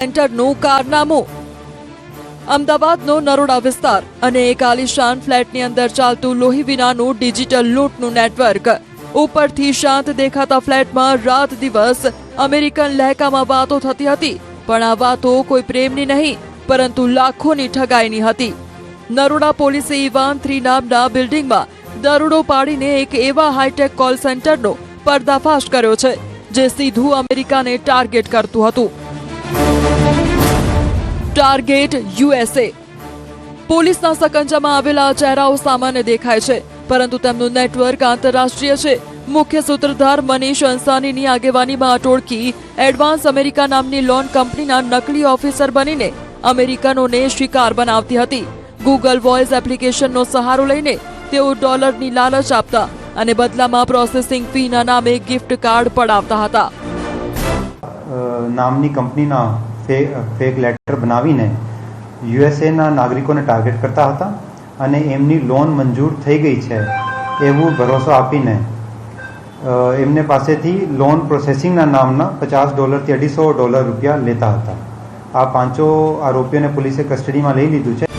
સેન્ટરનું કારનામું। અમદાવાદનો નરોડા વિસ્તાર અને એક આલિશાન ફ્લેટની અંદર ચાલતું લોહી વિનાનું ડિજિટલ લૂંટનું નેટવર્ક। ઉપરથી શાંત દેખાતા ફ્લેટમાં રાત દિવસ અમેરિકન લહેકામાં વાતો થતી હતી, પણ આ વાતો કોઈ પ્રેમની નહીં પરંતુ લાખોની ઠગાઈની હતી। નરોડા પોલીસે ઇવાન 3 નામના બિલ્ડિંગમાં દરોડો પાડીને એક એવા હાઈટેક કોલ સેન્ટરનો પર્દાફાશ કર્યો છે જે સીધું અમેરિકાને ટાર્ગેટ કરતું હતું। Target USA। પોલીસના સકંજામાં આવેલા ચહેરાઓ સામાન્ય દેખાય છે, પરંતુ તેમનું નેટવર્ક આંતરરાષ્ટ્રીય છે। મુખ્ય સૂત્રધાર મનીષ અંસાનીની આગેવાનીમાં આ ટોળકી એડવાન્સ અમેરિકા નામની લોન કંપનીના નકલી ઓફિસર બનીને અમેરિકનોને શિકાર બનાવતી હતી। ગૂગલ વોઇસ એપ્લિકેશનનો સહારો લઈને તેઓ ડોલરની લાલચ આપતા અને બદલામાં પ્રોસેસિંગ ફીના નામે ગિફ્ટ કાર્ડ પડાવતા હતા। નામની કંપનીના ફેક લેટર બનાવીને યુએસએના નાગરિકોને ટાર્ગેટ કરતા હતા અને એમની લોન મંજૂર થઈ ગઈ છે એવું ભરોસો આપીને એમને પાસેથી લોન પ્રોસેસિંગના નામના $50 થી $250 રૂપિયા લેતા હતા। આ પાંચો આરોપીઓને પોલીસે કસ્ટડીમાં લઈ લીધું છે।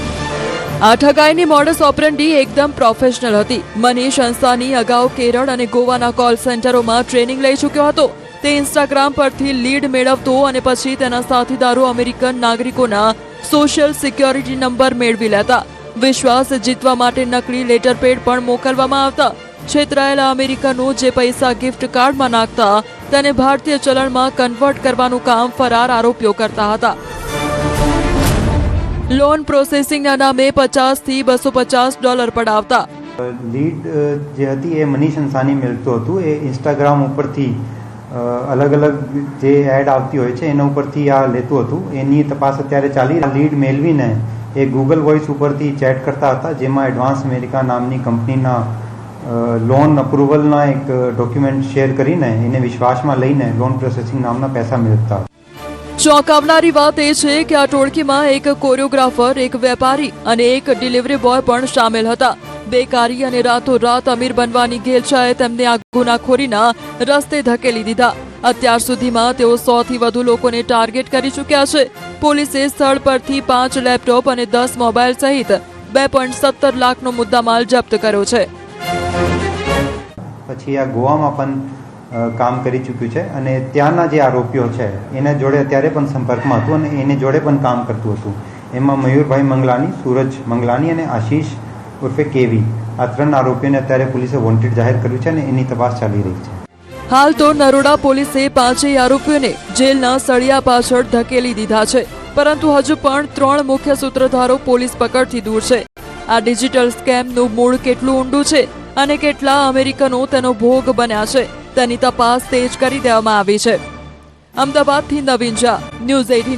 આ ઠગાઈની મોડસ ઓપરેન્ડી એકદમ પ્રોફેશનલ હતી। મનીષ અંસાની અગાઉ કેરળ અને ગોવાના કોલ સેન્ટરોમાં ટ્રેનિંગ લઈ ચૂક્યો હતો। તે ઇન્સ્ટાગ્રામ પરથી લીડ મેળવતો અને પછી તેના સાથીદારો અમેરિકન નાગરિકોના સોશિયલ સિક્યોરિટી નંબર મેળવી લેતા। વિશ્વાસ જીતવા માટે નકલી લેટર પેડ પણ મોકલવામાં આવતા। છેતરાયેલા અમેરિકનો જે પૈસા ગિફ્ટ કાર્ડમાં નાખતા તેને ભારતીય ચલણમાં કન્વર્ટ કરવાનું કામ ફરાર આરોપીઓ કરતા હતા। લોન પ્રોસેસિંગના નામે $50 થી $250 પડાવતા। લીડ જે હતી એ મનીષ અંસાની મેળવતું હતું। એ ઇન્સ્ટાગ્રામ ઉપરથી અલગ અલગ જે એડ આવતી હોય છે એના ઉપરથી આ લેતું હતું। એની તપાસ અત્યારે ચાલી। લીડ મેળવીને એ ગૂગલ વોઇસ ઉપરથી ચેટ કરતા હતા, જેમાં એડવાન્સ અમેરિકા નામની કંપનીના લોન અપ્રુવલના એક ડોક્યુમેન્ટ શેર કરીને એને વિશ્વાસમાં લઈને લોન પ્રોસેસિંગ નામના પૈસા મેળવતા। ચોંકાવનારી વાત એ છે કે આ ટોળકીમાં એક કોરિયોગ્રાફર, એક વેપારી અને એક ડિલિવરી બોય પણ સામેલ હતા। બેકારી અને રાતોરાત અમીર બનવાની ઘેલછાએ તેમને આ ગુનાખોરીના રસ્તે ધકેલી દીધા। અત્યાર સુધીમાં તેઓ 100 થી વધુ લોકોને ટાર્ગેટ કરી ચૂક્યા છે। પોલીસે સ્થળ પરથી 5 લેપટોપ અને 10 મોબાઈલ સહિત 2.17 લાખનો મુદ્દામાલ જપ્ત કર્યો છે। પછી આ ગોવામાં પણ કામ કરી ચૂક્યું છે અને ત્યાંના જે આરોપીઓ છે એના જોડે અત્યારે પણ સંપર્કમાં હતું અને એની જોડે પણ કામ કરતું હતું। એમાં મયુરભાઈ મંગલાની, સૂરજ મંગલાની અને આશીષ ઉર્ફે કેવી, આ 3 આરોપીઓને અત્યારે પોલીસે વોન્ટેડ જાહેર કર્યું છે અને એની તપાસ ચાલી રહી છે। હાલ તો નરોડા પોલીસે 5 આરોપીઓને જેલના સળિયા પાછળ ધકેલી દીધા છે, પરંતુ હજુ પણ 3 મુખ્ય સૂત્રધારો પોલીસ પકડથી દૂર છે। આ ડિજિટલ સ્કેમનું મૂળ કેટલું ઊંડું છે અને કેટલા અમેરિકનો તેનો ભોગ બન્યા છે તેની તપાસ તેજ કરી દેવામાં આવી છે। અમદાવાદથી નવીન ઝા, ન્યૂઝ 18।